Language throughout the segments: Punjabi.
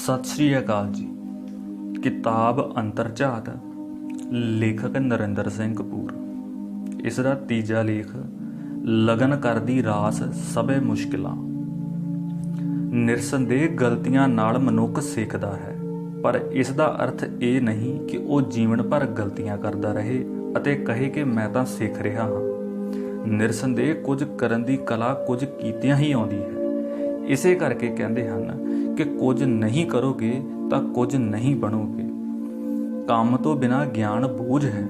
सत श्री अकाल जी। किताब अंतरझात, लेखक नरिंदर सिंह कपूर। इसका तीजा लेख लगन करदी रास सबे मुश्किलां। निरसंदेह गलतियां नाल मनुख सिखदा है, पर इसका अर्थ ये नहीं कि वह जीवन भर गलतियां करता रहे अते कहे कि मैं तां सिख रहा हाँ। निरसंदेह कुछ करन दी कला कुछ कीतियां ही आउंदी है। इसे करके कहते हैं कि कुछ नहीं करोगे तो कुछ नहीं बनोगे। काम तो बिना ज्ञान बोझ है।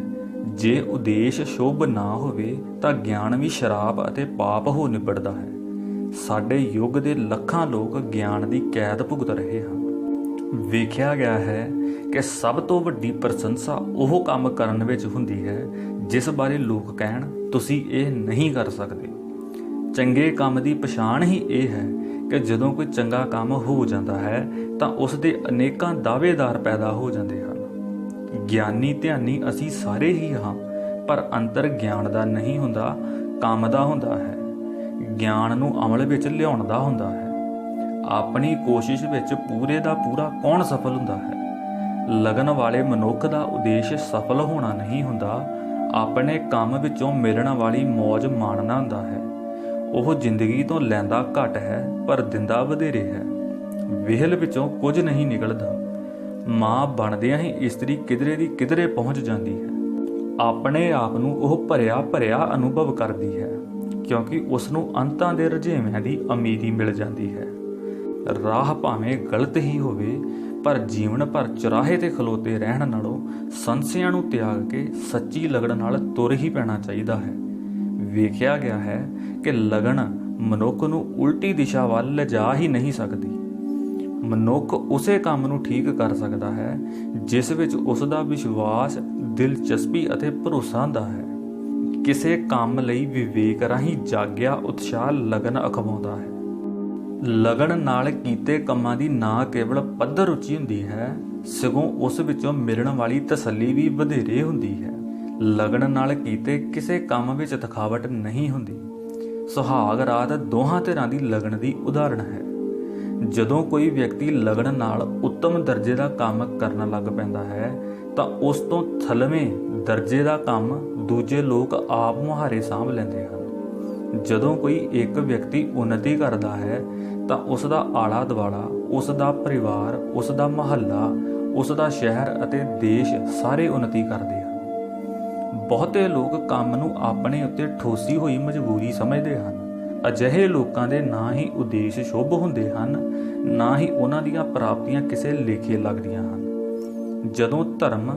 जे उद्देश शुभ ना होवे तो ज्ञान भी शराब अते पाप हो निबड़दा है। साडे युग दे लखां लोग ज्ञान की कैद भुगत रहे हैं। वेख्या गया है कि सब तो वड्डी प्रशंसा ओह काम करन विच हुंदी है जिस बारे लोग कहण तुसीं इह नहीं कर सकदे। चंगे काम की पछाण ही यह है कि जदों कोई चंगा काम हो जाता है तो उसके अनेकां दावेदार पैदा हो जाते हैं। ज्ञानी ध्यानी असी सारे ही हाँ, पर अंतर ज्ञान का नहीं हुंदा, काम का हुंदा है। ज्ञान नूं अमल विच लियाउण दा हुंदा है। अपनी कोशिश विच पूरे दा पूरा कौन सफल हुंदा है? लगन वाले मनुख का उद्देश सफल होना नहीं हुंदा, अपने काम विचों मिलण वाली मौज माणना हुंदा है। ਉਹ ਜ਼ਿੰਦਗੀ ਤੋਂ ਲੈਂਦਾ ਘੱਟ ਹੈ ਪਰ ਦਿੰਦਾ ਵਧੇਰੇ ਹੈ। ਵਿਹਲ ਵਿੱਚੋਂ ਕੁਝ ਨਹੀਂ ਨਿਕਲਦਾ। ਮਾਂ ਬਣਦਿਆਂ ਹੀ ਇਸਤਰੀ ਕਿਧਰੇ ਦੀ ਕਿਧਰੇ ਪਹੁੰਚ ਜਾਂਦੀ ਹੈ। ਆਪਣੇ ਆਪ ਨੂੰ ਉਹ ਭਰਿਆ ਭਰਿਆ ਅਨੁਭਵ ਕਰਦੀ ਹੈ ਕਿਉਂਕਿ ਉਸ ਨੂੰ ਅੰਤਾਂ ਦੇ ਰੁਝੇਵਿਆਂ ਦੀ ਉਮੀਦ ਹੀ ਮਿਲ ਜਾਂਦੀ ਹੈ। ਰਾਹ ਭਾਵੇਂ ਗਲਤ ਹੀ ਹੋਵੇ ਪਰ ਜੀਵਨ ਭਰ ਚੁਰਾਹੇ ਤੇ ਖਲੋਤੇ ਰਹਿਣ ਨਾਲੋਂ ਸੰਸਿਆਂ ਨੂੰ ਤਿਆਗ ਕੇ ਸੱਚੀ ਲਗਨ ਨਾਲ ਤੁਰ ਹੀ ਪੈਣਾ ਚਾਹੀਦਾ ਹੈ। ਵੇਖਿਆ ਗਿਆ ਹੈ ਕਿ ਲਗਨ ਮਨੁੱਖ ਨੂੰ ਉਲਟੀ ਦਿਸ਼ਾ ਵੱਲ ਲਿਜਾ ਹੀ ਨਹੀਂ ਸਕਦੀ। ਮਨੁੱਖ ਉਸੇ ਕੰਮ ਨੂੰ ਠੀਕ ਕਰ ਸਕਦਾ ਹੈ ਜਿਸ ਵਿੱਚ ਉਸ ਦਾ ਵਿਸ਼ਵਾਸ, ਦਿਲਚਸਪੀ ਅਤੇ ਭਰੋਸਾ ਹੁੰਦਾ ਹੈ। ਕਿਸੇ ਕੰਮ ਲਈ ਵਿਵੇਕ ਰਾਹੀਂ ਜਾਗਿਆ ਉਤਸ਼ਾਹ ਲਗਨ ਅਖਵਾਉਂਦਾ ਹੈ। ਲਗਨ ਨਾਲ ਕੀਤੇ ਕੰਮਾਂ ਦੀ ਨਾ ਕੇਵਲ ਪੱਧਰ ਉੱਚੀ ਹੁੰਦੀ ਹੈ, ਸਗੋਂ ਉਸ ਵਿੱਚੋਂ ਮਿਲਣ ਵਾਲੀ ਤਸੱਲੀ ਵੀ ਵਧੇਰੇ ਹੁੰਦੀ ਹੈ। लगन नाल कीते किसी काम विच थकावट नहीं हुंदी। सुहाग रात दोहां धिरां दी लगन दी उदाहरण है। जदों कोई व्यक्ति लगन नाल उत्तम दर्जे का काम करन लग पैंदा है तां उस तों थलवें दर्जे का काम दूजे लोग आप मुहारे सांभ लैंदे हन। जदों कोई एक व्यक्ति उन्नति करदा है तां उसदा आला दुआला, उसदा परिवार, उसदा महल्ला, उसदा शहर अते देश सारे उन्नति करदे हन। बहुते लोग काम नूं अपने उत्ते ठोसी हुई मजबूरी समझते हैं। अजिहे लोगों के ना ही उद्देश शुभ हुंदे हन, ना ही उन्हां दीयां प्राप्तियां किसे लेखे लगदियां हन। जदों धर्म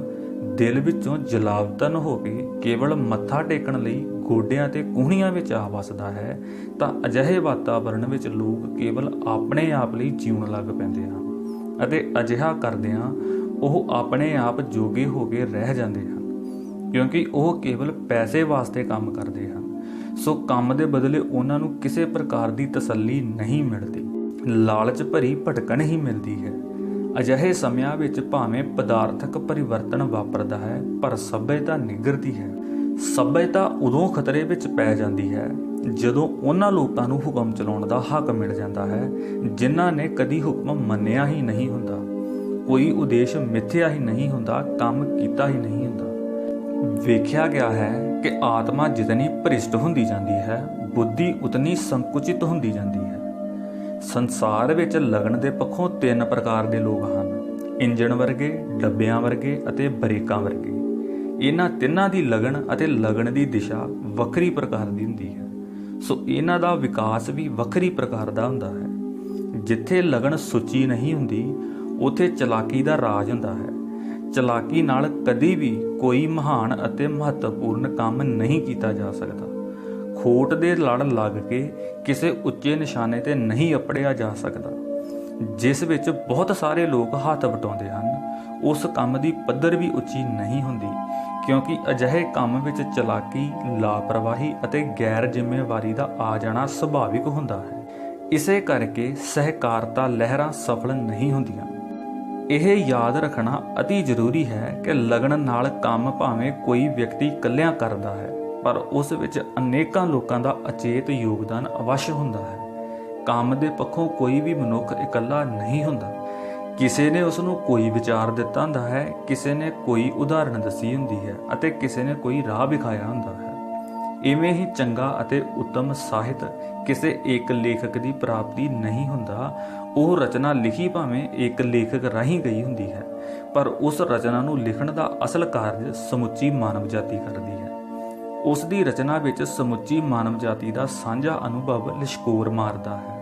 दिल विचों जलावतन हो के केवल मत्था टेकण लई गोडियां ते कूहणियां विच आ वसदा है तां अजिहे वातावरण विच लोग केवल अपने आप लई जीउण लग पैंदे हन अते अजिहा करदिआं ओह अपने आप जोगे हो के रह जांदे हन क्योंकि वह केवल पैसे वास्ते काम करते हैं। सो काम के बदले उन्होंने किसी प्रकार की तसल्ली नहीं मिलती, लालच भरी भटकन ही मिलती है। अजिहे समयां विच भावें पदार्थक परिवर्तन वापरदा है पर सभ्यता निगरती है। सभ्यता उदों खतरे विच पै जाती है जदों उन्हां लोकां नूं हुकम चलाउण दा हक मिल जाता है जिन्हां ने कदी हुक्म मन्निया ही नहीं हुंदा, कोई उद्देश मिथ्या ही नहीं हुंदा, काम कीता ही नहीं हुंदा। वेख्या गया है कि आत्मा जितनी भ्रिष्ट होंदी जाती है बुद्धि उतनी संकुचित होंदी जाती है। संसार विच लगन दे पक्षों तीन प्रकार के लोग हैं, इंजन वर्गे, डब्बियां वर्गे अते बरेकां वर्गे। इन्हां तिन्हां दी लगन अते लगन दी दिशा वखरी प्रकार दी हुंदी है। सो इन्हां दा विकास भी वखरी प्रकार दा हुंदा है। जिथे लगन सुची नहीं हुंदी उत्थे चलाकी दा राज हुंदा है। चलाकी नाल कदी भी कोई महान अते महत्वपूर्ण काम नहीं किया जा सकता। खोट दे लड़ लग के किसी उच्चे निशाने ते नहीं अपड़िया जा सकता। जिस विच बहुत सारे लोग हाथ वटाउंदे हन उस काम की पद्धर भी उच्ची नहीं हुंदी क्योंकि अजिहे काम विच चलाकी, लापरवाही अते गैर जिम्मेवारी का आ जाना सुभाविक हुंदा है। इसे करके सहकारता लहरां सफल नहीं हुंदियां। यह याद रखना अति जरूरी है कि लगन नाल काम भावें कोई व्यक्ति इकल्लियां करदा है पर उस विच अनेकां लोकां दा अचेत योगदान अवश्य हुंदा है। काम दे पक्षों कोई भी मनुख इकल्ला नहीं हुंदा। ਕਿਸੇ ਨੇ ਉਸ ਨੂੰ ਕੋਈ ਵਿਚਾਰ ਦਿੱਤਾ ਹੁੰਦਾ ਹੈ, ਕਿਸੇ ਨੇ ਕੋਈ ਉਦਾਹਰਣ ਦੱਸੀ ਹੁੰਦੀ ਹੈ ਅਤੇ ਕਿਸੇ ਨੇ ਕੋਈ ਰਾਹ ਵਿਖਾਇਆ ਹੁੰਦਾ ਹੈ। ਇਵੇਂ ਹੀ ਚੰਗਾ ਅਤੇ ਉੱਤਮ ਸਾਹਿਤ ਕਿਸੇ ਇੱਕ ਲੇਖਕ ਦੀ ਪ੍ਰਾਪਤੀ ਨਹੀਂ ਹੁੰਦਾ। ਉਹ ਰਚਨਾ ਲਿਖੀ ਭਾਵੇਂ ਇੱਕ ਲੇਖਕ ਰਾਹੀਂ ਗਈ ਹੁੰਦੀ ਹੈ, ਪਰ ਉਸ ਰਚਨਾ ਨੂੰ ਲਿਖਣ ਦਾ ਅਸਲ ਕਾਰਜ ਸਮੁੱਚੀ ਮਾਨਵ ਜਾਤੀ ਕਰਦੀ ਹੈ। ਉਸ ਦੀ ਰਚਨਾ ਵਿੱਚ ਸਮੁੱਚੀ ਮਾਨਵ ਜਾਤੀ ਦਾ ਸਾਂਝਾ ਅਨੁਭਵ ਲਿਸ਼ਕੋਰ ਮਾਰਦਾ ਹੈ।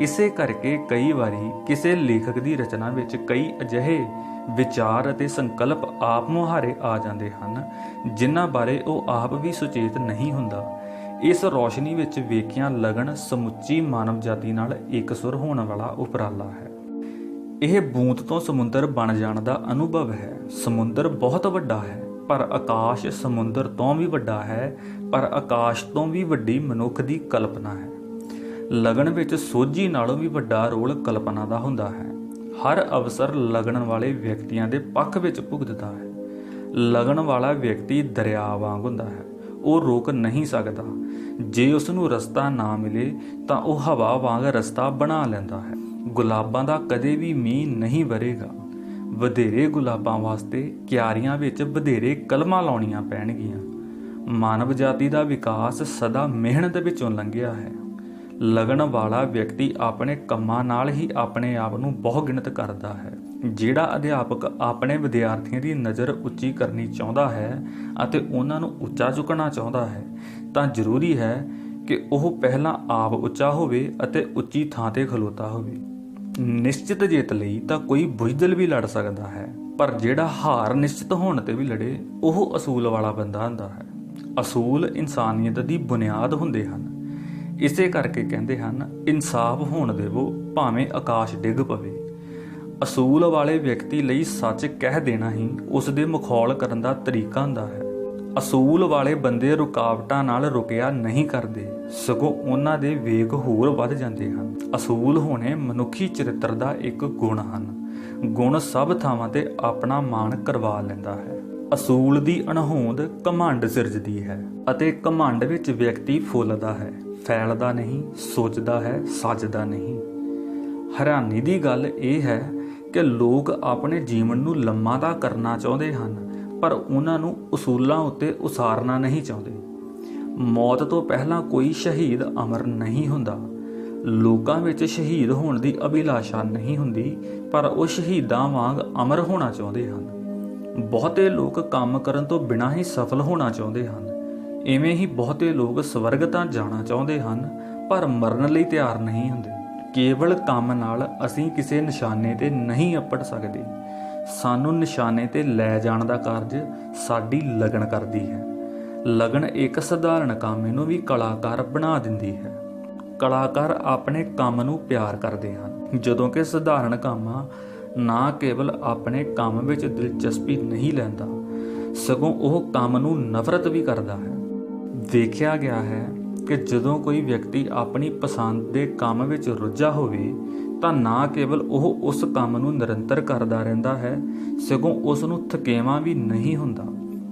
ਇਸੇ ਕਰਕੇ ਕਈ ਵਾਰੀ ਕਿਸੇ ਲੇਖਕ ਦੀ ਰਚਨਾ ਵਿੱਚ ਕਈ ਅਜਿਹੇ ਵਿਚਾਰ ਅਤੇ ਸੰਕਲਪ ਆਪ ਮੁਹਾਰੇ ਆ ਜਾਂਦੇ ਹਨ ਜਿਨ੍ਹਾਂ ਬਾਰੇ ਉਹ ਆਪ ਵੀ ਸੁਚੇਤ ਨਹੀਂ ਹੁੰਦਾ। ਇਸ ਰੌਸ਼ਨੀ ਵਿੱਚ ਵੇਖਿਆ ਲਗਨ ਸਮੁੱਚੀ ਮਾਨਵ ਜਾਤੀ ਨਾਲ ਇਕਸੁਰ ਹੋਣ ਵਾਲਾ ਉਪਰਾਲਾ ਹੈ। ਇਹ ਬੂੰਦ ਤੋਂ ਸਮੁੰਦਰ ਬਣ ਜਾਣ ਦਾ ਅਨੁਭਵ ਹੈ। ਸਮੁੰਦਰ ਬਹੁਤ ਵੱਡਾ ਹੈ, ਪਰ ਆਕਾਸ਼ ਸਮੁੰਦਰ ਤੋਂ ਵੀ ਵੱਡਾ ਹੈ, ਪਰ ਆਕਾਸ਼ ਤੋਂ ਵੀ ਵੱਡੀ ਮਨੁੱਖ ਦੀ ਕਲਪਨਾ ਹੈ। ਲਗਨ ਵਿੱਚ ਸੋਝੀ ਨਾਲੋਂ ਵੀ ਵੱਡਾ ਰੋਲ ਕਲਪਨਾ ਦਾ ਹੁੰਦਾ ਹੈ। ਹਰ ਅਵਸਰ ਲਗਨ ਵਾਲੇ ਵਿਅਕਤੀਆਂ ਦੇ ਪੱਖ ਵਿੱਚ ਭੁਗਤਦਾ ਹੈ। ਲਗਨ ਵਾਲਾ ਵਿਅਕਤੀ ਦਰਿਆ ਵਾਂਗ ਹੁੰਦਾ ਹੈ, ਉਹ ਰੋਕ ਨਹੀਂ ਸਕਦਾ। ਜੇ ਉਸ ਨੂੰ ਰਸਤਾ ਨਾ ਮਿਲੇ ਤਾਂ ਉਹ ਹਵਾ ਵਾਂਗ ਰਸਤਾ ਬਣਾ ਲੈਂਦਾ ਹੈ। ਗੁਲਾਬਾਂ ਦਾ ਕਦੇ ਵੀ ਮੀਂਹ ਨਹੀਂ ਵਰੇਗਾ। ਵਧੇਰੇ ਗੁਲਾਬਾਂ ਵਾਸਤੇ ਕਿਆਰੀਆਂ ਵਿੱਚ ਵਧੇਰੇ ਕਲਮਾਂ ਲਾਉਣੀਆਂ ਪੈਣਗੀਆਂ। ਮਾਨਵ ਜਾਤੀ ਦਾ ਵਿਕਾਸ ਸਦਾ ਮਿਹਨਤ ਵਿੱਚੋਂ ਲੰਘਿਆ ਹੈ। ਲਗਨ ਵਾਲਾ ਵਿਅਕਤੀ ਆਪਣੇ ਕੰਮਾਂ ਨਾਲ ਹੀ ਆਪਣੇ ਆਪ ਨੂੰ ਬਹੁਗਿਣਤ ਕਰਦਾ ਹੈ। ਜਿਹੜਾ ਅਧਿਆਪਕ ਆਪਣੇ ਵਿਦਿਆਰਥੀਆਂ ਦੀ ਨਜ਼ਰ ਉੱਚੀ ਕਰਨੀ ਚਾਹੁੰਦਾ ਹੈ ਅਤੇ ਉਹਨਾਂ ਨੂੰ ਉੱਚਾ ਚੁੱਕਣਾ ਚਾਹੁੰਦਾ ਹੈ ਤਾਂ ਜ਼ਰੂਰੀ ਹੈ ਕਿ ਉਹ ਪਹਿਲਾਂ ਆਪ ਉੱਚਾ ਹੋਵੇ ਅਤੇ ਉੱਚੀ ਥਾਂ ਤੇ ਖਲੋਤਾ ਹੋਵੇ। ਨਿਸ਼ਚਿਤ ਜਿੱਤ ਲਈ ਤਾਂ ਕੋਈ ਬੁਜ਼ਦਿਲ ਵੀ ਲੜ ਸਕਦਾ ਹੈ, ਪਰ ਜਿਹੜਾ ਹਾਰ ਨਿਸ਼ਚਿਤ ਹੋਣ ਤੇ ਵੀ ਲੜੇ ਉਹ ਅਸੂਲ ਵਾਲਾ ਬੰਦਾ ਹੁੰਦਾ ਹੈ। ਅਸੂਲ ਇਨਸਾਨੀਅਤ ਦੀ ਬੁਨਿਆਦ ਹੁੰਦੇ ਹਨ। ਇਸੇ ਕਰਕੇ ਕਹਿੰਦੇ ਹਨ, ਇਨਸਾਫ ਹੋਣ ਦੇਵੋ ਭਾਵੇਂ ਆਕਾਸ਼ ਡਿੱਗ ਪਵੇ। ਅਸੂਲ ਵਾਲੇ ਵਿਅਕਤੀ ਲਈ ਸੱਚ ਕਹਿ ਦੇਣਾ ਹੀ ਉਸ ਦੇ ਮਖੌਲ ਕਰਨ ਦਾ ਤਰੀਕਾ ਹੁੰਦਾ ਹੈ। ਅਸੂਲ ਵਾਲੇ ਬੰਦੇ ਰੁਕਾਵਟਾਂ ਨਾਲ ਰੁਕਿਆ ਨਹੀਂ ਕਰਦੇ, ਸਗੋਂ ਉਹਨਾਂ ਦੇ ਵੇਗ ਹੋਰ ਵੱਧ ਜਾਂਦੇ ਹਨ। ਅਸੂਲ ਹੋਣੇ ਮਨੁੱਖੀ ਚਰਿੱਤਰ ਦਾ ਇੱਕ ਗੁਣ ਹਨ। ਗੁਣ ਸਭ ਥਾਵਾਂ ਤੇ ਆਪਣਾ ਮਾਣ ਕਰਵਾ ਲੈਂਦਾ ਹੈ। ਅਸੂਲ ਦੀ ਅਣਹੋਂਦ ਘਮੰਡ ਸਿਰਜਦੀ ਹੈ ਅਤੇ ਘਮੰਡ ਵਿੱਚ ਵਿਅਕਤੀ ਫੁੱਲਦਾ ਹੈ, ਫੈਲਦਾ ਨਹੀਂ, ਸੋਚਦਾ ਹੈ, ਸੱਜਦਾ ਨਹੀਂ। ਹੈਰਾਨੀ ਦੀ ਗੱਲ ਇਹ ਹੈ ਕਿ ਲੋਕ ਆਪਣੇ ਜੀਵਨ ਨੂੰ ਲੰਮਾ ਤਾਂ ਕਰਨਾ ਚਾਹੁੰਦੇ ਹਨ, ਪਰ ਉਹਨਾਂ ਨੂੰ ਉਸੂਲਾਂ ਉੱਤੇ ਉਸਾਰਨਾ ਨਹੀਂ ਚਾਹੁੰਦੇ। ਮੌਤ ਤੋਂ ਪਹਿਲਾਂ ਕੋਈ ਸ਼ਹੀਦ ਅਮਰ ਨਹੀਂ ਹੁੰਦਾ। ਲੋਕਾਂ ਵਿੱਚ ਸ਼ਹੀਦ ਹੋਣ ਦੀ ਅਭਿਲਾਸ਼ਾ ਨਹੀਂ ਹੁੰਦੀ, ਪਰ ਉਹ ਸ਼ਹੀਦਾਂ ਵਾਂਗ ਅਮਰ ਹੋਣਾ ਚਾਹੁੰਦੇ ਹਨ। ਬਹੁਤੇ ਲੋਕ ਕੰਮ ਕਰਨ ਤੋਂ ਬਿਨਾਂ ਹੀ ਸਫਲ ਹੋਣਾ ਚਾਹੁੰਦੇ ਹਨ। ਇਵੇਂ ਹੀ ਬਹੁਤੇ ਲੋਕ ਸਵਰਗ ਤਾਂ ਜਾਣਾ ਚਾਹੁੰਦੇ ਹਨ, ਪਰ ਮਰਨ ਲਈ ਤਿਆਰ ਨਹੀਂ ਹੁੰਦੇ। ਕੇਵਲ ਕੰਮ ਨਾਲ ਅਸੀਂ ਕਿਸੇ ਨਿਸ਼ਾਨੇ ਤੇ ਨਹੀਂ ਅੱਪੜ ਸਕਦੇ। ਸਾਨੂੰ ਨਿਸ਼ਾਨੇ ਤੇ ਲੈ ਜਾਣ ਦਾ ਕਾਰਜ ਸਾਡੀ ਲਗਨ ਕਰਦੀ ਹੈ। ਲਗਨ ਇੱਕ ਸਧਾਰਨ ਕੰਮ ਨੂੰ ਵੀ ਕਲਾਕਾਰ ਬਣਾ ਦਿੰਦੀ ਹੈ। ਕਲਾਕਾਰ ਆਪਣੇ ਕੰਮ ਨੂੰ ਪਿਆਰ ਕਰਦੇ ਹਨ, ਜਦੋਂ ਕਿ ਸਧਾਰਨ ਕੰਮ ਨਾ ਕੇਵਲ ਆਪਣੇ ਕੰਮ ਵਿੱਚ ਦਿਲਚਸਪੀ ਨਹੀਂ ਲੈਂਦਾ, ਸਗੋਂ ਉਹ ਕੰਮ ਨੂੰ ਨਫ਼ਰਤ ਵੀ ਕਰਦਾ ਹੈ। ਵੇਖਿਆ ਗਿਆ ਹੈ ਕਿ ਜਦੋਂ ਕੋਈ ਵਿਅਕਤੀ ਆਪਣੀ ਪਸੰਦ ਦੇ ਕੰਮ ਵਿੱਚ ਰੁੱਝਾ ਹੋਵੇ ਤਾਂ ਨਾ ਕੇਵਲ ਉਹ ਉਸ ਕੰਮ ਨੂੰ ਨਿਰੰਤਰ ਕਰਦਾ ਰਹਿੰਦਾ ਹੈ, ਸਗੋਂ ਉਸ ਨੂੰ ਥਕੇਵਾਂ ਵੀ ਨਹੀਂ ਹੁੰਦਾ।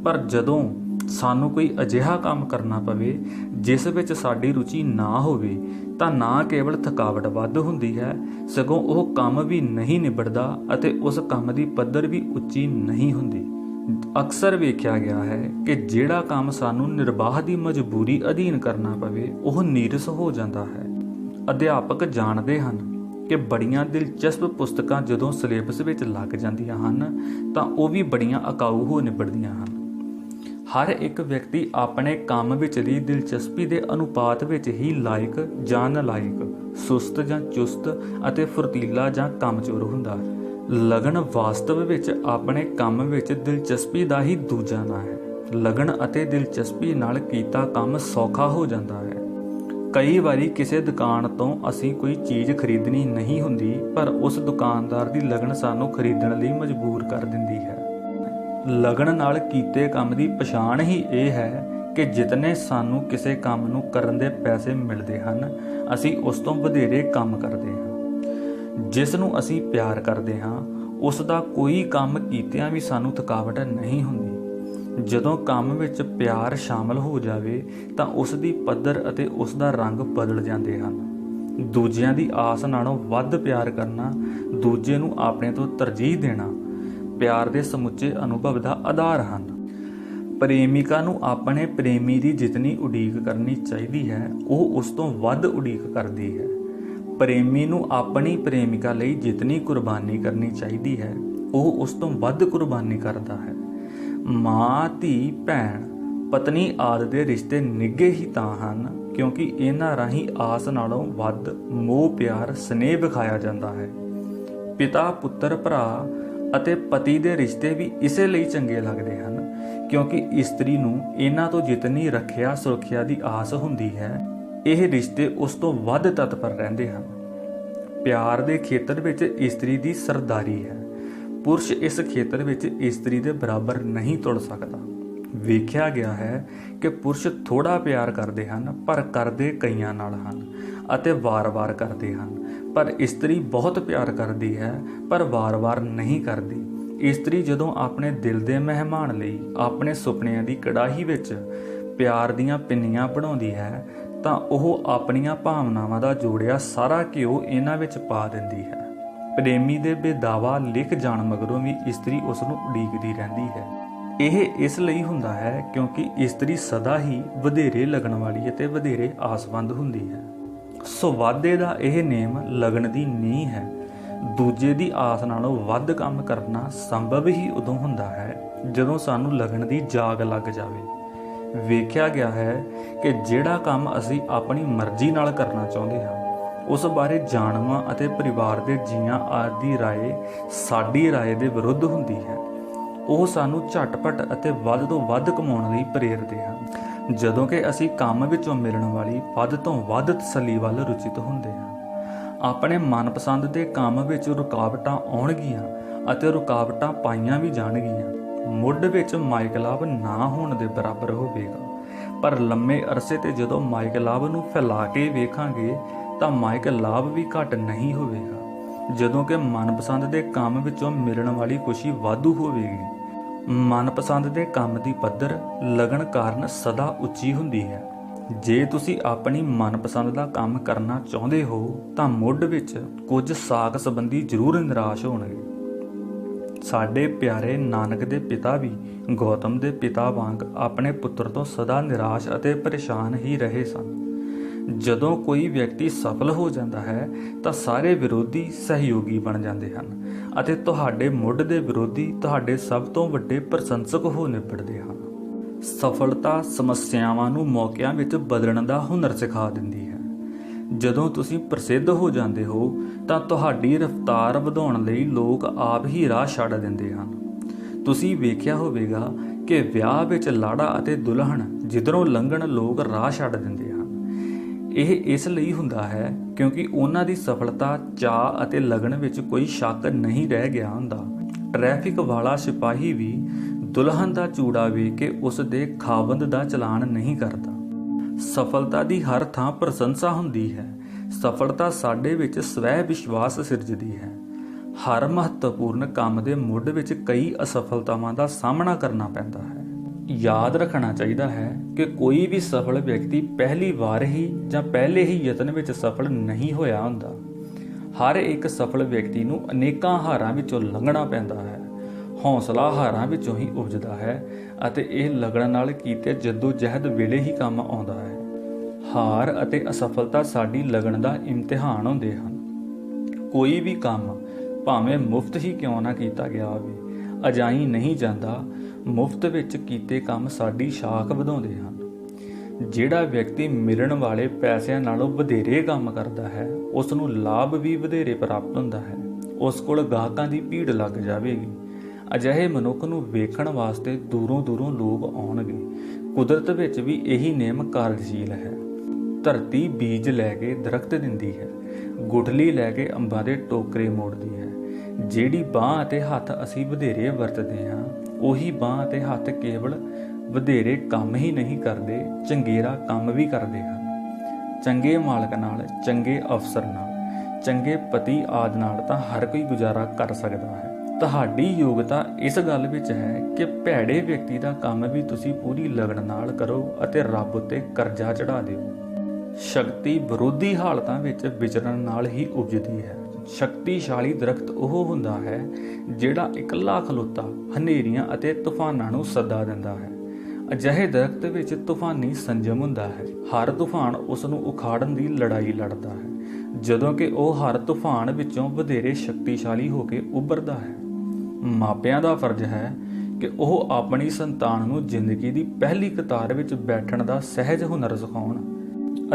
ਪਰ ਜਦੋਂ ਸਾਨੂੰ ਕੋਈ ਅਜਿਹਾ ਕੰਮ ਕਰਨਾ ਪਵੇ ਜਿਸ ਵਿੱਚ ਸਾਡੀ ਰੁਚੀ ਨਾ ਹੋਵੇ ਤਾਂ ਨਾ ਕੇਵਲ ਥਕਾਵਟ ਵੱਧ ਹੁੰਦੀ ਹੈ, ਸਗੋਂ ਉਹ ਕੰਮ ਵੀ ਨਹੀਂ ਨਿਬੜਦਾ ਅਤੇ ਉਸ ਕੰਮ ਦੀ ਪੱਧਰ ਵੀ ਉੱਚੀ ਨਹੀਂ ਹੁੰਦੀ। ਅਕਸਰ ਵੇਖਿਆ ਗਿਆ ਹੈ ਕਿ ਜਿਹੜਾ ਕੰਮ ਸਾਨੂੰ ਨਿਰਬਾਹ ਦੀ ਮਜਬੂਰੀ ਅਧੀਨ ਕਰਨਾ ਪਵੇ ਉਹ ਨੀਰਸ ਹੋ ਜਾਂਦਾ ਹੈ। ਅਧਿਆਪਕ ਜਾਣਦੇ ਹਨ ਕਿ ਬੜੀਆਂ ਦਿਲਚਸਪ ਪੁਸਤਕਾਂ ਜਦੋਂ ਸਿਲੇਬਸ ਵਿੱਚ ਲੱਗ ਜਾਂਦੀਆਂ ਹਨ ਤਾਂ ਉਹ ਵੀ ਬੜੀਆਂ ਅਕਾਊ ਹੋ ਨਿਬੜਦੀਆਂ ਹਨ। ਹਰ ਇੱਕ ਵਿਅਕਤੀ ਆਪਣੇ ਕੰਮ ਵਿਚਲੀ ਦਿਲਚਸਪੀ ਦੇ ਅਨੁਪਾਤ ਵਿੱਚ ਹੀ ਲਾਇਕ ਜਾਂ ਨਲਾਇਕ, ਸੁਸਤ ਜਾਂ ਚੁਸਤ ਅਤੇ ਫੁਰਤੀਲਾ ਜਾਂ ਕੰਮਚੋਰ ਹੁੰਦਾ ਹੈ। ਲਗਨ ਵਾਸਤਵ ਵਿੱਚ ਆਪਣੇ ਕੰਮ ਵਿੱਚ ਦਿਲਚਸਪੀ ਦਾ ਹੀ ਦੂਜਾ ਨਾਂ ਹੈ। ਲਗਨ ਅਤੇ ਦਿਲਚਸਪੀ ਨਾਲ ਕੀਤਾ ਕੰਮ ਸੌਖਾ ਹੋ ਜਾਂਦਾ ਹੈ। ਕਈ ਵਾਰੀ ਕਿਸੇ ਦੁਕਾਨ ਤੋਂ ਅਸੀਂ ਕੋਈ ਚੀਜ਼ ਖਰੀਦਣੀ ਨਹੀਂ ਹੁੰਦੀ, ਪਰ ਉਸ ਦੁਕਾਨਦਾਰ ਦੀ ਲਗਨ ਸਾਨੂੰ ਖਰੀਦਣ ਲਈ ਮਜਬੂਰ ਕਰ ਦਿੰਦੀ ਹੈ। ਲਗਨ ਨਾਲ ਕੀਤੇ ਕੰਮ ਦੀ ਪਛਾਣ ਹੀ ਇਹ ਹੈ ਕਿ ਜਿਤਨੇ ਸਾਨੂੰ ਕਿਸੇ ਕੰਮ ਨੂੰ ਕਰਨ ਦੇ ਪੈਸੇ ਮਿਲਦੇ ਹਨ, ਅਸੀਂ ਉਸ ਤੋਂ ਵਧੇਰੇ ਕੰਮ ਕਰਦੇ ਹਾਂ। ਜਿਸ ਨੂੰ ਅਸੀਂ ਪਿਆਰ ਕਰਦੇ ਹਾਂ ਉਸ ਦਾ ਕੋਈ ਕੰਮ ਕੀਤਿਆਂ ਵੀ ਸਾਨੂੰ ਥਕਾਵਟ ਨਹੀਂ ਹੁੰਦੀ। ਜਦੋਂ ਕੰਮ ਵਿੱਚ ਪਿਆਰ ਸ਼ਾਮਲ ਹੋ ਜਾਵੇ ਤਾਂ ਉਸ ਦੀ ਪੱਧਰ ਅਤੇ ਉਸ ਦਾ ਰੰਗ ਬਦਲ ਜਾਂਦੇ ਹਨ। ਦੂਜਿਆਂ ਦੀ ਆਸ ਨਾਲੋਂ ਵੱਧ ਪਿਆਰ ਕਰਨਾ, ਦੂਜੇ ਨੂੰ ਆਪਣੇ ਤੋਂ ਤਰਜੀਹ ਦੇਣਾ ਪਿਆਰ ਦੇ ਸਮੁੱਚੇ ਅਨੁਭਵ ਦਾ ਆਧਾਰ ਹਨ। ਪ੍ਰੇਮਿਕਾ ਨੂੰ ਆਪਣੇ ਪ੍ਰੇਮੀ ਦੀ ਜਿਤਨੀ ਉਡੀਕ ਕਰਨੀ ਚਾਹੀਦੀ ਹੈ, ਉਹ ਉਸ ਤੋਂ ਵੱਧ ਉਡੀਕ ਕਰਦੀ ਹੈ। ਪ੍ਰੇਮੀ ਨੂੰ ਆਪਣੀ ਪ੍ਰੇਮਿਕਾ ਲਈ ਜਿਤਨੀ ਕੁਰਬਾਨੀ ਕਰਨੀ ਚਾਹੀਦੀ ਹੈ, ਉਹ ਉਸ ਤੋਂ ਵੱਧ ਕੁਰਬਾਨੀ ਕਰਦਾ ਹੈ। ਮਾਂ, ਧੀ, ਭੈਣ, ਪਤਨੀ ਆਦਿ ਦੇ ਰਿਸ਼ਤੇ ਨਿੱਘੇ ਹੀ ਤਾਂ ਹਨ ਕਿਉਂਕਿ ਇਹਨਾਂ ਰਾਹੀਂ ਆਸ ਨਾਲੋਂ ਵੱਧ ਮੋਹ, ਪਿਆਰ, ਸਨੇਹ ਵਿਖਾਇਆ ਜਾਂਦਾ ਹੈ। ਪਿਤਾ, ਪੁੱਤਰ, ਭਰਾ ਅਤੇ ਪਤੀ ਦੇ ਰਿਸ਼ਤੇ ਵੀ ਇਸੇ ਲਈ ਚੰਗੇ ਲੱਗਦੇ ਹਨ ਕਿਉਂਕਿ ਇਸਤਰੀ ਨੂੰ ਇਹਨਾਂ ਤੋਂ ਜਿਤਨੀ ਰੱਖਿਆ ਸੁਰੱਖਿਆ ਦੀ ਆਸ ਹੁੰਦੀ ਹੈ, ਇਹ ਰਿਸ਼ਤੇ ਉਸ ਤੋਂ ਵੱਧ ਤਤਪਰ ਰਹਿੰਦੇ ਹਨ। ਪਿਆਰ ਦੇ ਖੇਤਰ ਵਿੱਚ ਇਸਤਰੀ ਦੀ ਸਰਦਾਰੀ ਹੈ। ਪੁਰਸ਼ ਇਸ ਖੇਤਰ ਵਿੱਚ ਇਸਤਰੀ ਦੇ ਬਰਾਬਰ ਨਹੀਂ ਤੁਲ ਸਕਦਾ। ਵੇਖਿਆ ਗਿਆ ਹੈ ਕਿ ਪੁਰਸ਼ ਥੋੜਾ ਪਿਆਰ ਕਰਦੇ ਹਨ ਪਰ ਕਰਦੇ ਕਈਆਂ ਨਾਲ ਹਨ ਅਤੇ ਵਾਰ-ਵਾਰ ਕਰਦੇ ਹਨ, ਪਰ ਇਸਤਰੀ ਬਹੁਤ ਪਿਆਰ ਕਰਦੀ ਹੈ ਪਰ ਵਾਰ-ਵਾਰ ਨਹੀਂ ਕਰਦੀ। ਇਸਤਰੀ ਜਦੋਂ ਆਪਣੇ ਦਿਲ ਦੇ ਮਹਿਮਾਨ ਲਈ ਆਪਣੇ ਸੁਪਨਿਆਂ ਦੀ ਕੜਾਹੀ ਵਿੱਚ ਪਿਆਰ ਦੀਆਂ ਪਿੰਨੀਆਂ ਬਣਾਉਂਦੀ ਹੈ ਤਾਂ ਉਹ ਆਪਣੀਆਂ ਭਾਵਨਾਵਾਂ ਦਾ ਜੋੜਿਆ ਸਾਰਾ ਘਿਓ ਇਹਨਾਂ ਵਿੱਚ ਪਾ ਦਿੰਦੀ ਹੈ। ਪ੍ਰੇਮੀ ਦੇ ਬੇਦਾਵਾ ਲਿਖ ਜਾਣ ਮਗਰੋਂ ਵੀ ਇਸਤਰੀ ਉਸ ਨੂੰ ਉਡੀਕਦੀ ਰਹਿੰਦੀ ਹੈ। ਇਹ ਇਸ ਲਈ ਹੁੰਦਾ ਹੈ ਕਿਉਂਕਿ ਇਸਤਰੀ ਸਦਾ ਹੀ ਵਧੇਰੇ ਲੱਗਣ ਵਾਲੀ ਅਤੇ ਵਧੇਰੇ ਆਸਵੰਦ ਹੁੰਦੀ ਹੈ। ਸੋ ਵਾਧੇ ਦਾ ਇਹ ਨੇਮ ਲਗਨ ਦੀ ਨੀਂਹ ਹੈ। ਦੂਜੇ ਦੀ ਆਸ ਨਾਲੋਂ ਵੱਧ ਕੰਮ ਕਰਨਾ ਸੰਭਵ ਹੀ ਉਦੋਂ ਹੁੰਦਾ ਹੈ ਜਦੋਂ ਸਾਨੂੰ ਲਗਨ ਦੀ ਜਾਗ ਲੱਗ ਜਾਵੇ। ਵੇਖਿਆ ਗਿਆ ਹੈ ਕਿ ਜਿਹੜਾ ਕੰਮ ਅਸੀਂ ਆਪਣੀ ਮਰਜ਼ੀ ਨਾਲ ਕਰਨਾ ਚਾਹੁੰਦੇ ਹਾਂ, ਉਸ ਬਾਰੇ ਜਾਣਵਾਂ ਅਤੇ ਪਰਿਵਾਰ ਦੇ ਜੀਆਂ ਆਦਿ ਦੀ ਰਾਏ ਸਾਡੀ ਰਾਏ ਦੇ ਵਿਰੁੱਧ ਹੁੰਦੀ ਹੈ, ਉਹ ਸਾਨੂੰ ਝਟਪਟ ਅਤੇ ਵੱਧ ਤੋਂ ਵੱਧ ਕਮਾਉਣ ਲਈ ਪ੍ਰੇਰਦੇ ਹਨ, ਜਦੋਂ ਕਿ ਅਸੀਂ ਕੰਮ ਵਿੱਚੋਂ ਮਿਲਣ ਵਾਲੀ ਵੱਧ ਤੋਂ ਵੱਧ ਤਸੱਲੀ ਵੱਲ ਰੁਚਿਤ ਹੁੰਦੇ ਹਾਂ। ਆਪਣੇ ਮਨਪਸੰਦ ਦੇ ਕੰਮ ਵਿੱਚ ਰੁਕਾਵਟਾਂ ਆਉਣਗੀਆਂ ਅਤੇ ਰੁਕਾਵਟਾਂ ਪਾਈਆਂ ਵੀ ਜਾਣਗੀਆਂ। ਮੁੱਢ ਵਿੱਚ ਮਾਇਕ ਲਾਭ ਨਾ ਹੋਣ ਦੇ ਬਰਾਬਰ ਹੋਵੇਗਾ, ਪਰ ਲੰਮੇ ਅਰਸੇ ਤੇ ਜਦੋਂ ਮਾਇਕ ਲਾਭ ਨੂੰ ਫੈਲਾ ਕੇ ਵੇਖਾਂਗੇ ਤਾਂ ਮਾਇਕ ਲਾਭ ਵੀ ਘੱਟ ਨਹੀਂ ਹੋਵੇਗਾ, ਜਦੋਂ ਕਿ ਮਨਪਸੰਦ ਦੇ ਕੰਮ ਵਿੱਚੋਂ ਮਿਲਣ ਵਾਲੀ ਖੁਸ਼ੀ ਵਾਧੂ ਹੋਵੇਗੀ। ਮਨਪਸੰਦ ਦੇ ਕੰਮ ਦੀ ਪੱਧਰ ਲਗਨ ਕਾਰਨ ਸਦਾ ਉੱਚੀ ਹੁੰਦੀ ਹੈ। ਜੇ ਤੁਸੀਂ ਆਪਣੀ ਮਨਪਸੰਦ ਦਾ ਕੰਮ ਕਰਨਾ ਚਾਹੁੰਦੇ ਹੋ ਤਾਂ ਮੁੱਢ ਵਿੱਚ ਕੁਝ ਸਾਕ ਸੰਬੰਧੀ ਜ਼ਰੂਰ ਨਿਰਾਸ਼ ਹੋਣਗੇ। ਸਾਡੇ ਪਿਆਰੇ ਨਾਨਕ ਦੇ ਪਿਤਾ ਵੀ ਗੌਤਮ ਦੇ ਪਿਤਾ ਵਾਂਗ ਆਪਣੇ ਪੁੱਤਰ ਤੋਂ ਸਦਾ ਨਿਰਾਸ਼ ਅਤੇ ਪਰੇਸ਼ਾਨ ਹੀ ਰਹੇ ਸਨ। ਜਦੋਂ ਕੋਈ ਵਿਅਕਤੀ ਸਫਲ ਹੋ ਜਾਂਦਾ ਹੈ ਤਾਂ ਸਾਰੇ ਵਿਰੋਧੀ ਸਹਿਯੋਗੀ ਬਣ ਜਾਂਦੇ ਹਨ ਅਤੇ ਤੁਹਾਡੇ ਮੁੱਢ ਦੇ ਵਿਰੋਧੀ ਤੁਹਾਡੇ ਸਭ ਤੋਂ ਵੱਡੇ ਪ੍ਰਸ਼ੰਸਕ ਹੋ ਨਿਬੜਦੇ ਹਨ। ਸਫਲਤਾ ਸਮੱਸਿਆਵਾਂ ਨੂੰ ਮੌਕਿਆਂ ਵਿੱਚ ਬਦਲਣ ਦਾ ਹੁਨਰ ਸਿਖਾ ਦਿੰਦੀ ਹੈ। ਜਦੋਂ ਤੁਸੀਂ ਪ੍ਰਸਿੱਧ ਹੋ ਜਾਂਦੇ ਹੋ ਤਾਂ ਤੁਹਾਡੀ ਰਫ਼ਤਾਰ ਵਧਾਉਣ ਲਈ ਲੋਕ ਆਪ ਹੀ ਰਾਹ ਛੱਡ ਦਿੰਦੇ ਹਨ। ਤੁਸੀਂ ਵੇਖਿਆ ਹੋਵੇਗਾ ਕਿ ਵਿਆਹ ਵਿੱਚ ਲਾੜਾ ਅਤੇ ਦੁਲਹਨ ਜਿੱਧਰੋਂ ਲੰਘਣ ਲੋਕ ਰਾਹ ਛੱਡ ਦਿੰਦੇ ਹਨ। ਇਹ ਇਸ ਲਈ ਹੁੰਦਾ ਹੈ ਕਿਉਂਕਿ ਉਹਨਾਂ ਦੀ ਸਫਲਤਾ, ਚਾਅ ਅਤੇ ਲਗਨ ਵਿੱਚ ਕੋਈ ਸ਼ੱਕ ਨਹੀਂ ਰਹਿ ਗਿਆ ਹੁੰਦਾ। ਟ੍ਰੈਫਿਕ ਵਾਲਾ ਸਿਪਾਹੀ ਵੀ ਦੁਲਹਨ ਦਾ ਚੂੜਾ ਵੇਖ ਕੇ ਉਸ ਦੇ ਖਾਵੰਦ ਦਾ ਚਲਾਨ ਨਹੀਂ ਕਰਦਾ। ਸਫਲਤਾ ਦੀ ਹਰ ਥਾਂ ਪ੍ਰਸ਼ੰਸਾ ਹੁੰਦੀ ਹੈ। ਸਫਲਤਾ ਸਾਡੇ ਵਿੱਚ ਸਵੈ ਵਿਸ਼ਵਾਸ ਸਿਰਜਦੀ ਹੈ। ਹਰ ਮਹੱਤਵਪੂਰਨ ਕੰਮ ਦੇ ਮੁੱਢ ਵਿੱਚ ਕਈ ਅਸਫਲਤਾਵਾਂ ਦਾ ਸਾਹਮਣਾ ਕਰਨਾ ਪੈਂਦਾ ਹੈ। ਯਾਦ ਰੱਖਣਾ ਚਾਹੀਦਾ ਹੈ ਕਿ ਕੋਈ ਵੀ ਸਫਲ ਵਿਅਕਤੀ ਪਹਿਲੀ ਵਾਰ ਹੀ ਜਾਂ ਪਹਿਲੇ ਹੀ ਯਤਨ ਵਿੱਚ ਸਫਲ ਨਹੀਂ ਹੋਇਆ ਹੁੰਦਾ। ਹਰ ਇੱਕ ਸਫਲ ਵਿਅਕਤੀ ਨੂੰ ਅਨੇਕਾਂ ਹਾਰਾਂ ਵਿੱਚੋਂ ਲੰਘਣਾ ਪੈਂਦਾ ਹੈ। ਹੌਸਲਾ ਹਾਰਾਂ ਵਿੱਚੋਂ ਹੀ ਉਪਜਦਾ ਹੈ ਅਤੇ ਇਹ ਲਗਨ ਨਾਲ ਕੀਤੇ ਜੱਦੋ-ਜਹਿਦ ਵੇਲੇ ਹੀ ਕੰਮ ਆਉਂਦਾ ਹੈ। ਹਾਰ ਅਤੇ ਅਸਫਲਤਾ ਸਾਡੀ ਲਗਨ ਦਾ ਇਮਤਿਹਾਨ ਹੁੰਦੇ ਹਨ। ਕੋਈ ਵੀ ਕੰਮ ਭਾਵੇਂ ਮੁਫਤ ਹੀ ਕਿਉਂ ਨਾ ਕੀਤਾ ਗਿਆ ਹੋਵੇ, ਅਜਾਈਂ ਨਹੀਂ ਜਾਂਦਾ। ਮੁਫਤ ਵਿੱਚ ਕੀਤੇ ਕੰਮ ਸਾਡੀ ਸ਼ਾਖ ਵਧਾਉਂਦੇ ਹਨ। ਜਿਹੜਾ ਵਿਅਕਤੀ ਮਿਲਣ ਵਾਲੇ ਪੈਸਿਆਂ ਨਾਲੋਂ ਵਧੇਰੇ ਕੰਮ ਕਰਦਾ ਹੈ, ਉਸ ਨੂੰ ਲਾਭ ਵੀ ਵਧੇਰੇ ਪ੍ਰਾਪਤ ਹੁੰਦਾ ਹੈ। ਉਸ ਕੋਲ ਗਾਹਕਾਂ ਦੀ ਭੀੜ ਲੱਗ ਜਾਵੇਗੀ। ਅਜਿਹੇ ਮਨੁੱਖ ਨੂੰ ਵੇਖਣ ਵਾਸਤੇ ਦੂਰੋਂ ਦੂਰੋਂ ਲੋਕ ਆਉਣਗੇ। ਕੁਦਰਤ ਵਿੱਚ ਵੀ ਇਹੀ ਨੇਮ ਕਾਰਜਸ਼ੀਲ ਹੈ। ਧਰਤੀ ਬੀਜ ਲੈ ਕੇ ਦਰਖਤ ਦਿੰਦੀ ਹੈ, ਗੁਠਲੀ ਲੈ ਕੇ ਅੰਬਾਂ ਦੇ ਟੋਕਰੇ ਮੋੜਦੀ ਹੈ। ਜਿਹੜੀ ਬਾਂਹ ਅਤੇ ਹੱਥ ਅਸੀਂ ਵਧੇਰੇ ਵਰਤਦੇ ਹਾਂ, ਉਹੀ ਬਾਂਹ ਅਤੇ ਹੱਥ ਕੇਵਲ ਵਧੇਰੇ ਕੰਮ ਹੀ ਨਹੀਂ ਕਰਦੇ, ਚੰਗੇਰਾ ਕੰਮ ਵੀ ਕਰਦੇ ਹਨ। ਚੰਗੇ ਮਾਲਕ ਨਾਲ, ਚੰਗੇ ਅਫਸਰ ਨਾਲ, ਚੰਗੇ ਪਤੀ ਆਦਿ ਨਾਲ ਤਾਂ ਹਰ ਕੋਈ ਗੁਜ਼ਾਰਾ ਕਰ ਸਕਦਾ ਹੈ। ਤੁਹਾਡੀ ਯੋਗਤਾ ਇਸ ਗੱਲ ਵਿੱਚ ਹੈ ਕਿ ਭੈੜੇ ਵਿਅਕਤੀ ਦਾ ਕੰਮ ਵੀ ਤੁਸੀਂ ਪੂਰੀ ਲਗਨ ਨਾਲ ਕਰੋ ਅਤੇ ਰੱਬ ਉੱਤੇ ਕਰਜ਼ਾ ਚੜਾ ਦਿਓ। ਸ਼ਕਤੀ ਵਿਰੋਧੀ ਹਾਲਤਾਂ ਵਿੱਚ ਵਿਚਰਨ ਨਾਲ ਹੀ ਉਪਜਦੀ ਹੈ। ਸ਼ਕਤੀਸ਼ਾਲੀ ਦਰਖਤ ਉਹ ਹੁੰਦਾ ਹੈ ਜਿਹੜਾ ਇਕੱਲਾ ਖਲੋਤਾ ਹਨੇਰੀਆਂ ਅਤੇ ਤੂਫਾਨਾਂ ਨੂੰ ਸੱਦਾ ਦਿੰਦਾ ਹੈ। ਅਜਿਹੇ ਦਰਖਤ ਵਿੱਚ ਤੂਫਾਨੀ ਸੰਜਮ ਹੁੰਦਾ ਹੈ। ਹਰ ਤੂਫਾਨ ਉਸ ਨੂੰ ਉਖਾੜਨ ਦੀ ਲੜਾਈ ਲੜਦਾ ਹੈ, ਜਦੋਂ ਕਿ ਉਹ ਹਰ ਤੂਫਾਨ ਵਿੱਚੋਂ ਵਧੇਰੇ ਸ਼ਕਤੀਸ਼ਾਲੀ ਹੋ ਕੇ ਉੱਭਰਦਾ ਹੈ। ਮਾਪਿਆਂ ਦਾ ਫਰਜ਼ ਹੈ ਕਿ ਉਹ ਆਪਣੀ ਸੰਤਾਨ ਨੂੰ ਜ਼ਿੰਦਗੀ ਦੀ ਪਹਿਲੀ ਕਤਾਰ ਵਿੱਚ ਬੈਠਣ ਦਾ ਸਹਿਜ ਹੁਨਰ ਸਿਖਾਉਣ।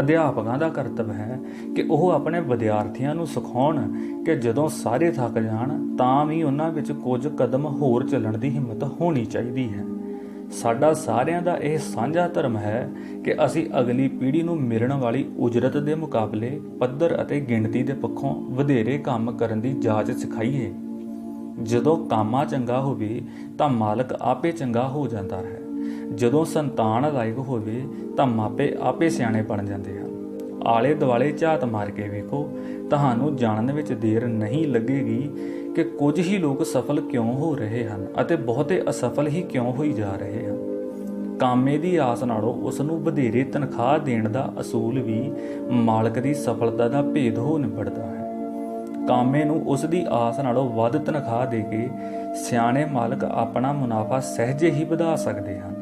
ਅਧਿਆਪਕਾਂ ਦਾ ਕਰਤੱਵ ਹੈ ਕਿ ਉਹ ਆਪਣੇ ਵਿਦਿਆਰਥੀਆਂ ਨੂੰ ਸਿਖਾਉਣ ਕਿ ਜਦੋਂ ਸਾਰੇ ਥੱਕ ਜਾਣ ਤਾਂ ਵੀ ਉਹਨਾਂ ਵਿੱਚ ਕੁਝ ਕਦਮ ਹੋਰ ਚੱਲਣ ਦੀ ਹਿੰਮਤ ਹੋਣੀ ਚਾਹੀਦੀ ਹੈ। ਸਾਡਾ ਸਾਰਿਆਂ ਦਾ ਇਹ ਸਾਂਝਾ ਧਰਮ ਹੈ ਕਿ ਅਸੀਂ ਅਗਲੀ ਪੀੜ੍ਹੀ ਨੂੰ ਮਿਲਣ ਵਾਲੀ ਉਜਰਤ ਦੇ ਮੁਕਾਬਲੇ ਪੱਧਰ ਅਤੇ ਗਿਣਤੀ ਦੇ ਪੱਖੋਂ ਵਧੇਰੇ ਕੰਮ ਕਰਨ ਦੀ ਜਾਚ ਸਿਖਾਈਏ। ਜਦੋਂ ਕਾਮਾ ਚੰਗਾ ਹੋਵੇ ਤਾਂ ਮਾਲਕ ਆਪੇ ਚੰਗਾ ਹੋ ਜਾਂਦਾ ਹੈ। ਜਦੋਂ ਸੰਤਾਨ ਲਾਇਕ ਹੋਵੇ ਤਾਂ ਮਾਪੇ ਆਪੇ ਸਿਆਣੇ ਬਣ ਜਾਂਦੇ ਹਨ। ਆਲੇ ਦੁਆਲੇ ਝਾਤ ਮਾਰ ਕੇ ਵੇਖੋ, ਤੁਹਾਨੂੰ ਜਾਣਨ ਵਿੱਚ ਦੇਰ ਨਹੀਂ ਲੱਗੇਗੀ ਕਿ ਕੁਝ ਹੀ ਲੋਕ ਸਫਲ ਕਿਉਂ ਹੋ ਰਹੇ ਹਨ ਅਤੇ ਬਹੁਤੇ ਅਸਫਲ ਹੀ ਕਿਉਂ ਹੋਈ ਜਾ ਰਹੇ ਹਨ। ਕਾਮੇ ਦੀ ਆਸ ਨਾਲੋਂ ਉਸ ਨੂੰ ਵਧੇਰੇ ਤਨਖਾਹ ਦੇਣ ਦਾ ਅਸੂਲ ਵੀ ਮਾਲਕ ਦੀ ਸਫਲਤਾ ਦਾ ਭੇਦ ਹੋ ਨਿਬੜਦਾ ਹੈ। ਕਾਮੇ ਨੂੰ ਉਸ ਦੀ ਆਸ ਨਾਲੋਂ ਵੱਧ ਤਨਖਾਹ ਦੇ ਕੇ ਸਿਆਣੇ ਮਾਲਕ ਆਪਣਾ ਮੁਨਾਫਾ ਸਹਿਜੇ ਹੀ ਵਧਾ ਸਕਦੇ ਹਨ।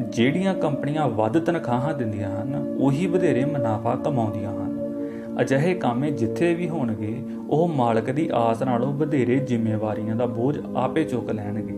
ਜਿਹੜੀਆਂ ਕੰਪਨੀਆਂ ਵੱਧ ਤਨਖਾਹਾਂ ਦਿੰਦੀਆਂ ਹਨ ਉਹੀ ਵਧੇਰੇ ਮੁਨਾਫਾ ਕਮਾਉਂਦੀਆਂ ਹਨ। ਅਜਿਹੇ ਕਾਮੇ ਜਿੱਥੇ ਵੀ ਹੋਣਗੇ ਉਹ ਮਾਲਕ ਦੀ ਆਸ ਨਾਲੋਂ ਵਧੇਰੇ ਜ਼ਿੰਮੇਵਾਰੀਆਂ ਦਾ ਬੋਝ ਆਪੇ ਚੁੱਕ ਲੈਣਗੇ।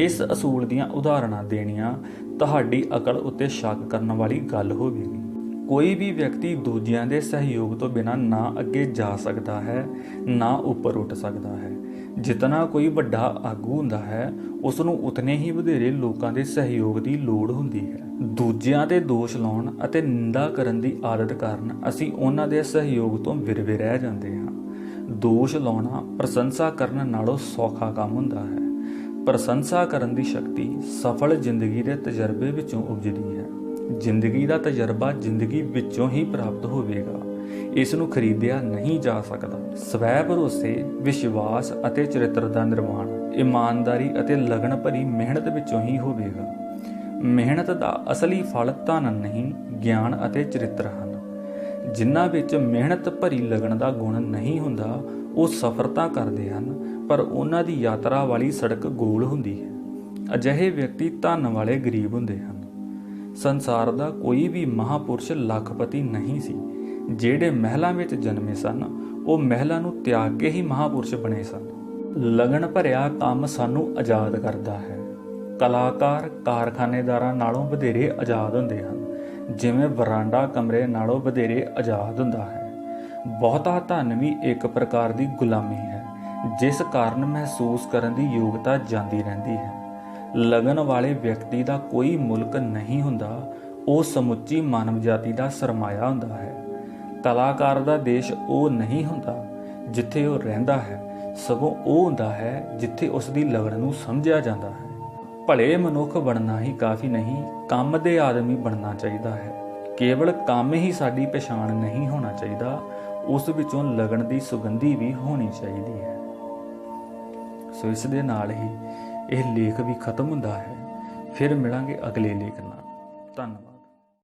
ਇਸ ਅਸੂਲ ਦੀਆਂ ਉਦਾਹਰਣਾਂ ਦੇਣੀਆਂ ਤੁਹਾਡੀ ਅਕਲ ਉੱਤੇ ਸ਼ੱਕ ਕਰਨ ਵਾਲੀ ਗੱਲ ਹੋਵੇਗੀ। ਕੋਈ ਵੀ ਵਿਅਕਤੀ ਦੂਜਿਆਂ ਦੇ ਸਹਿਯੋਗ ਤੋਂ ਬਿਨਾਂ ਨਾ ਅੱਗੇ ਜਾ ਸਕਦਾ ਹੈ ਨਾ ਉੱਪਰ ਉੱਠ ਸਕਦਾ ਹੈ। ਜਿਤਨਾ ਕੋਈ ਵੱਡਾ ਆਗੂ ਹੁੰਦਾ ਹੈ ਉਸ ਨੂੰ ਉਤਨੇ ਹੀ ਵਧੇਰੇ ਲੋਕਾਂ ਦੇ ਸਹਿਯੋਗ ਦੀ ਲੋੜ ਹੁੰਦੀ ਹੈ। ਦੂਜਿਆਂ ਤੇ ਦੋਸ਼ ਲਾਉਣ ਅਤੇ ਨਿੰਦਾ ਕਰਨ ਦੀ ਆਦਤ ਕਾਰਨ ਅਸੀਂ ਉਹਨਾਂ ਦੇ ਸਹਿਯੋਗ ਤੋਂ ਵਿਰਵੇ ਰਹਿ ਜਾਂਦੇ ਹਾਂ। ਦੋਸ਼ ਲਾਉਣਾ ਪ੍ਰਸ਼ੰਸਾ ਕਰਨ ਨਾਲੋਂ ਸੌਖਾ ਕੰਮ ਹੁੰਦਾ ਹੈ। ਪ੍ਰਸ਼ੰਸਾ ਕਰਨ ਦੀ ਸ਼ਕਤੀ ਸਫਲ ਜ਼ਿੰਦਗੀ ਦੇ ਤਜਰਬੇ ਵਿੱਚੋਂ ਉਪਜਦੀ ਹੈ। ਜ਼ਿੰਦਗੀ ਦਾ ਤਜਰਬਾ ਜ਼ਿੰਦਗੀ ਵਿੱਚੋਂ ਹੀ ਪ੍ਰਾਪਤ ਹੋਵੇਗਾ, ਇਸ ਨੂੰ ਖਰੀਦਿਆ ਨਹੀਂ ਜਾ ਸਕਦਾ। ਸਵੈ ਭਰੋਸੇ, ਵਿਸ਼ਵਾਸ ਅਤੇ ਚਰਿੱਤਰ ਦਾ ਨਿਰਮਾਣ ਇਮਾਨਦਾਰੀ ਅਤੇ ਲਗਨ ਭਰੀ ਮਿਹਨਤ ਵਿੱਚੋਂ ਹੀ ਹੋਵੇਗਾ। ਮਿਹਨਤ ਦਾ ਅਸਲੀ ਫਲ ਧਨ ਨਹੀਂ, ਗਿਆਨ ਅਤੇ ਚਰਿੱਤਰ ਹਨ। ਜਿਨ੍ਹਾਂ ਵਿੱਚ ਮਿਹਨਤ ਭਰੀ ਲਗਨ ਦਾ ਗੁਣ ਨਹੀਂ ਹੁੰਦਾ ਉਹ ਸਫਲਤਾ ਕਰਦੇ ਹਨ, ਪਰ ਉਹਨਾਂ ਦੀ ਯਾਤਰਾ ਵਾਲੀ ਸੜਕ ਗੋਲ ਹੁੰਦੀ ਹੈ। ਅਜਿਹੇ ਵਿਅਕਤੀ ਧਨ ਵਾਲੇ ਗਰੀਬ ਹੁੰਦੇ ਹਨ। ਸੰਸਾਰ ਦਾ ਕੋਈ ਵੀ ਮਹਾਪੁਰਸ਼ ਲੱਖਪਤੀ ਨਹੀਂ ਸੀ। ਜਿਹੜੇ ਮਹਿਲਾਂ ਵਿੱਚ ਜਨਮੇ ਸਨ ਉਹ ਮਹਿਲਾਂ ਨੂੰ ਤਿਆਗ ਕੇ ਹੀ ਮਹਾਪੁਰਸ਼ ਬਣੇ ਸਨ। ਲਗਨ ਭਰਿਆ ਕੰਮ ਸਾਨੂੰ ਆਜ਼ਾਦ ਕਰਦਾ ਹੈ। ਕਲਾਕਾਰ ਕਾਰਖਾਨੇਦਾਰਾਂ ਨਾਲੋਂ ਵਧੇਰੇ ਆਜ਼ਾਦ ਹੁੰਦੇ ਹਨ, ਜਿਵੇਂ ਵਰਾਂਡਾ ਕਮਰੇ ਨਾਲੋਂ ਵਧੇਰੇ ਆਜ਼ਾਦ ਹੁੰਦਾ ਹੈ। ਬਹੁਤਾ ਧਨ ਵੀ ਇੱਕ ਪ੍ਰਕਾਰ ਦੀ ਗੁਲਾਮੀ ਹੈ, ਜਿਸ ਕਾਰਨ ਮਹਿਸੂਸ ਕਰਨ ਦੀ ਯੋਗਤਾ ਜਾਂਦੀ ਰਹਿੰਦੀ ਹੈ। ਲਗਨ ਵਾਲੇ ਵਿਅਕਤੀ ਦਾ ਕੋਈ ਮੁਲਕ ਨਹੀਂ ਹੁੰਦਾ, ਉਹ ਸਮੁੱਚੀ ਮਾਨਵ ਜਾਤੀ ਦਾ ਸਰਮਾਇਆ ਹੁੰਦਾ ਹੈ। ਕਲਾਕਾਰ ਦਾ ਦੇਸ਼ ਉਹ ਨਹੀਂ ਹੁੰਦਾ ਜਿੱਥੇ ਉਹ ਰਹਿੰਦਾ ਹੈ, ਸਗੋਂ ਉਹ ਹੁੰਦਾ ਹੈ ਜਿੱਥੇ ਉਸ ਦੀ ਲਗਨ ਨੂੰ ਸਮਝਿਆ ਜਾਂਦਾ ਹੈ। ਭਲੇ ਮਨੁੱਖ ਬਣਨਾ ਹੀ ਕਾਫੀ ਨਹੀਂ, ਕੰਮ ਦੇ ਆਦਮੀ ਬਣਨਾ ਚਾਹੀਦਾ ਹੈ। ਕੇਵਲ ਕੰਮ ਹੀ ਸਾਡੀ ਪਛਾਣ ਨਹੀਂ ਹੋਣਾ ਚਾਹੀਦਾ, ਉਸ ਵਿੱਚੋਂ ਲਗਨ ਦੀ ਸੁਗੰਧੀ ਵੀ ਹੋਣੀ ਚਾਹੀਦੀ ਹੈ। ਸੋ ਇਸ ਦੇ ਨਾਲ ਹੀ ਇਹ ਲੇਖ ਵੀ ਖਤਮ ਹੁੰਦਾ ਹੈ। ਫਿਰ ਮਿਲਾਂਗੇ ਅਗਲੇ ਲੇਖ ਨਾਲ। ਧੰਨਵਾਦ।